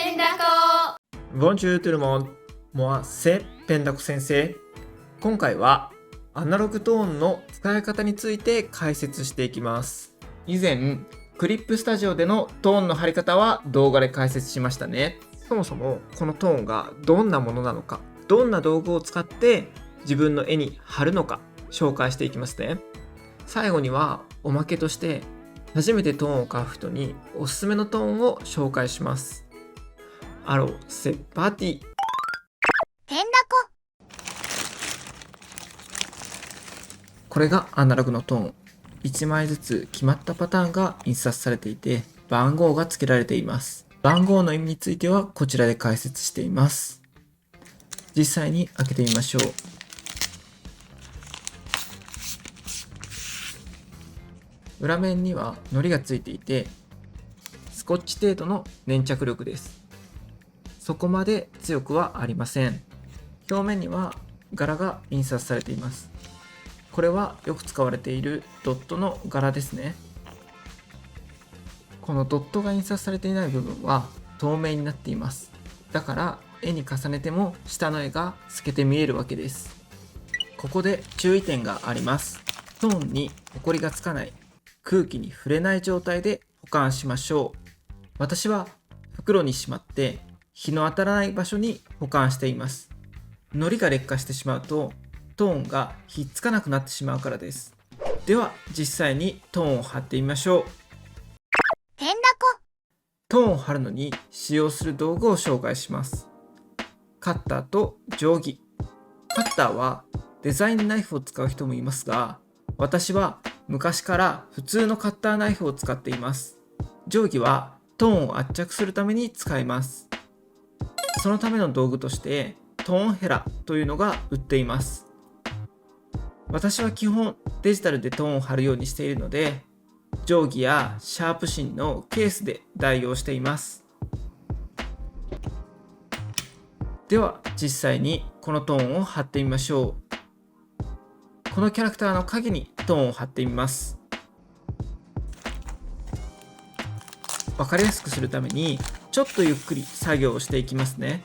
ペンダコ。Bonjour tout le monde. Moi, c'est ペンダコ先生。今回はアナログトーンの使い方について解説していきます。以前、クリップスタジオでのトーンの貼り方は動画で解説しましたね。そもそもこのトーンがどんなものなのか、どんな道具を使って自分の絵に貼るのか紹介していきますね。最後にはおまけとして初めてトーンを買う人におすすめのトーンを紹介します。Alors, c'est parti! ペンダコ。これがアナログのトーン。1枚ずつ決まったパターンが印刷されていて、番号が付けられています。番号の意味についてはこちらで解説しています。実際に開けてみましょう。裏面には糊がついていて、スコッチ程度の粘着力です。そこまで強くはありません。表面には柄が印刷されています。これはよく使われているドットの柄ですね。このドットが印刷されていない部分は透明になっています。だから絵に重ねても下の絵が透けて見えるわけです。ここで注意点があります。トーンにホコリがつかない、空気に触れない状態で保管しましょう。私は袋にしまって日の当たらない場所に保管しています。糊が劣化してしまうとトーンがひっつかなくなってしまうからです。では実際にトーンを貼ってみましょう。ペンダコ。トーンを貼るのに使用する道具を紹介します。カッターと定規。カッターはデザインナイフを使う人もいますが、私は昔から普通のカッターナイフを使っています。定規はトーンを圧着するために使います。そのための道具としてトーンヘラというのが売っています。私は基本デジタルでトーンを貼るようにしているので、定規やシャープ芯のケースで代用しています。では実際にこのトーンを貼ってみましょう。このキャラクターの影にトーンを貼ってみます。わかりやすくするためにちょっとゆっくり作業をしていきますね。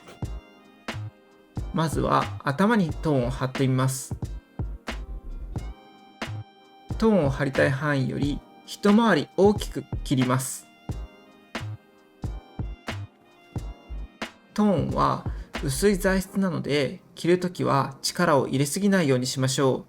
まずは頭にトーンを貼ってみます。トーンを貼りたい範囲より一回り大きく切ります。トーンは薄い材質なので切るときは力を入れすぎないようにしましょう。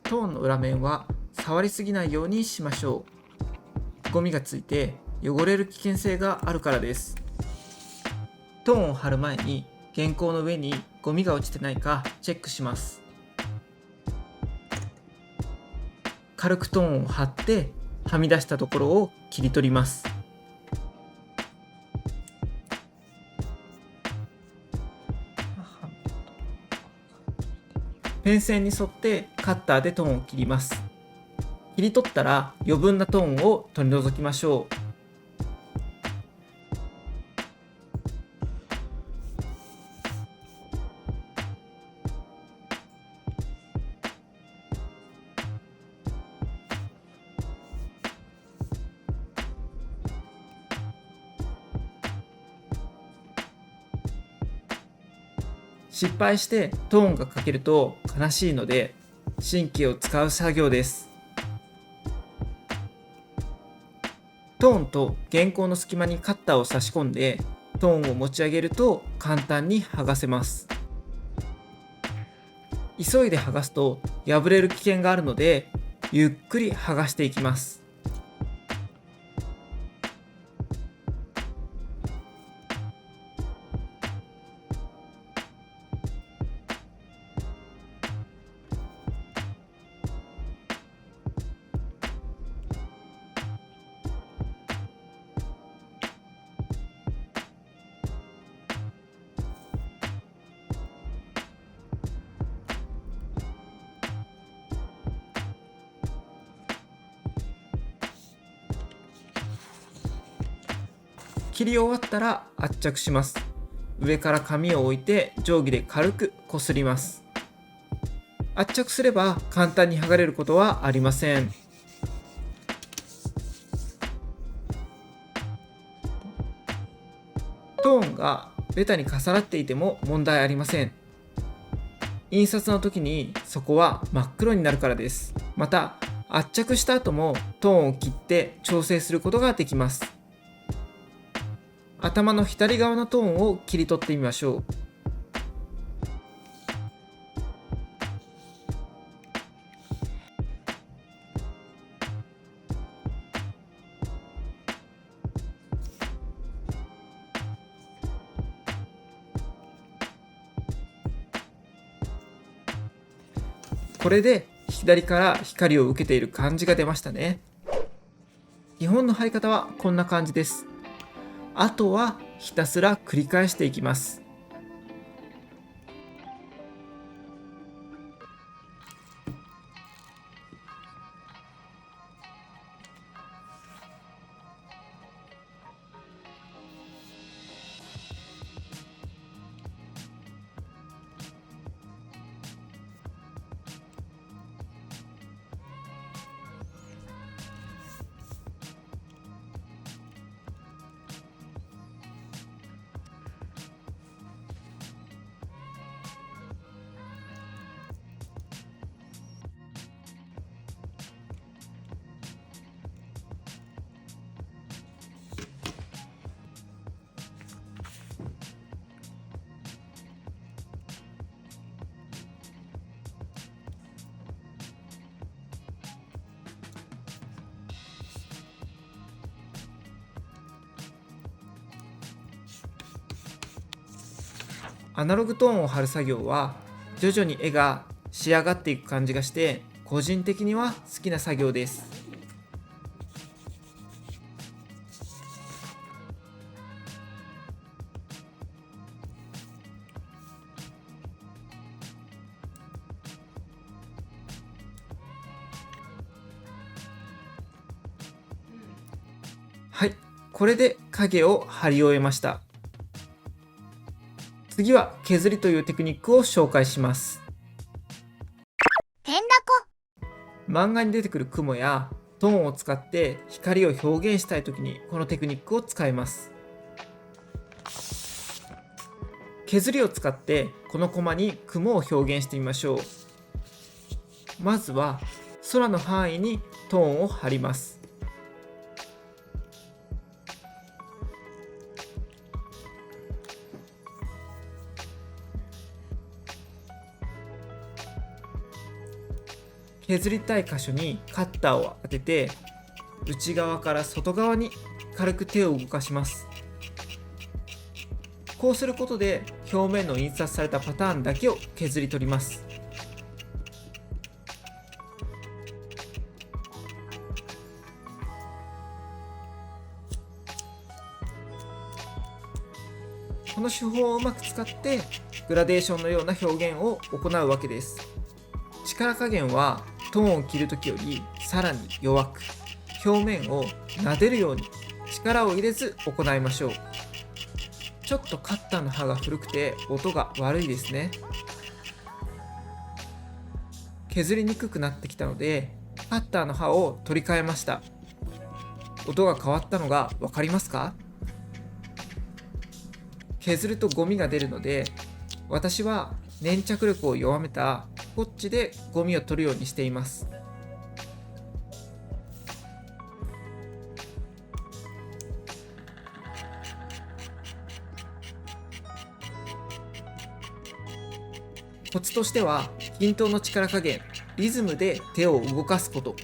トーンの裏面は触りすぎないようにしましょう。ゴミがついて汚れる危険性があるからです。トーンを貼る前に原稿の上にゴミが落ちてないかチェックします。軽くトーンを貼ってはみ出したところを切り取ります。ペン線に沿ってカッターでトーンを切ります。切り取ったら余分なトーンを取り除きましょう。失敗してトーンが欠けると悲しいので神経を使う作業です。トーンと原稿の隙間にカッターを差し込んでトーンを持ち上げると簡単に剥がせます。急いで剥がすと破れる危険があるのでゆっくり剥がしていきます。切り終わったら圧着します。上から紙を置いて定規で軽くこすります。圧着すれば簡単に剥がれることはありません。トーンがベタに重なっていても問題ありません。印刷の時にそこは真っ黒になるからです。また圧着した後もトーンを切って調整することができます。頭の左側のトーンを切り取ってみましょう。これで左から光を受けている感じが出ましたね。基本の貼り方はこんな感じです。あとはひたすら繰り返していきます。アナログトーンを貼る作業は徐々に絵が仕上がっていく感じがして個人的には好きな作業です。はい、これで影を貼り終えました。次は削りというテクニックを紹介します。てんだこ。漫画に出てくる雲やトーンを使って光を表現したいときにこのテクニックを使います。削りを使ってこのコマに雲を表現してみましょう。まずは空の範囲にトーンを貼ります。削りたい箇所にカッターを当てて内側から外側に軽く手を動かします。こうすることで表面の印刷されたパターンだけを削り取ります。この手法をうまく使ってグラデーションのような表現を行うわけです。力加減はトーンを切るときよりさらに弱く、表面を撫でるように力を入れず行いましょう。ちょっとカッターの刃が古くて音が悪いですね。削りにくくなってきたのでカッターの刃を取り替えました。音が変わったのが分かりますか？削るとゴミが出るので、私は粘着力を弱めたスコッチでゴミを取るようにしています。コツとしては均等の力加減、リズムで手を動かすこと、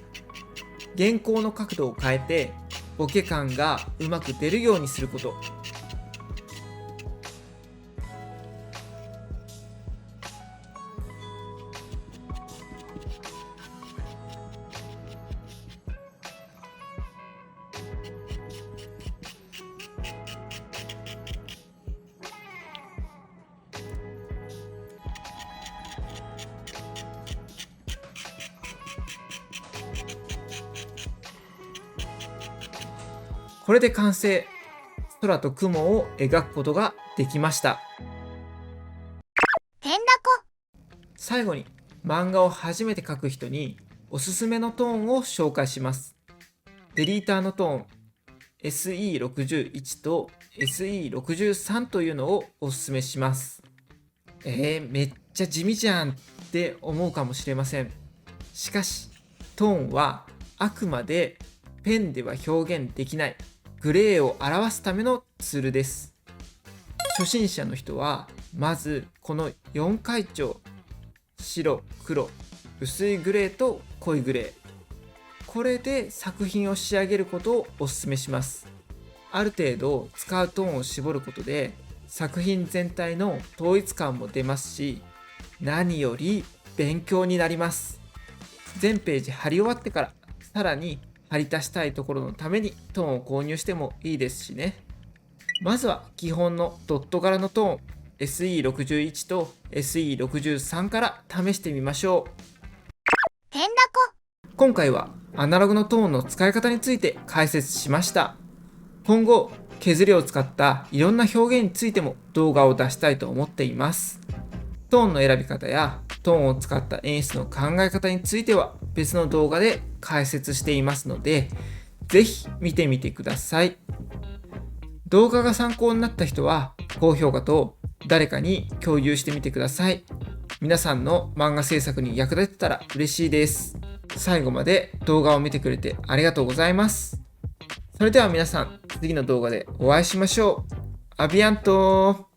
原稿の角度を変えてボケ感がうまく出るようにすること、これで完成。空と雲を描くことができました。てんだこ。最後に漫画を初めて描く人におすすめのトーンを紹介します。デリーターのトーン SE61 と SE63 というのをおすすめします。めっちゃ地味じゃんって思うかもしれません。しかしトーンはあくまでペンでは表現できないグレーを表すためのツールです。初心者の人はまずこの4階調、白、黒、薄いグレーと濃いグレー、これで作品を仕上げることをお勧めします。ある程度使うトーンを絞ることで作品全体の統一感も出ますし、何より勉強になります。全ページ貼り終わってからさらに貼り足したいところのためにトーンを購入してもいいですしね。まずは基本のドット柄のトーン SE61 と SE63 から試してみましょう。てんだこ。今回はアナログのトーンの使い方について解説しました。今後削りを使ったいろんな表現についても動画を出したいと思っています。トーンの選び方やトーンを使った演出の考え方については別の動画で解説していますので、ぜひ見てみてください。動画が参考になった人は高評価と誰かに共有してみてください。皆さんの漫画制作に役立てたら嬉しいです。最後まで動画を見てくれてありがとうございます。それでは皆さん、次の動画でお会いしましょう。アビアント。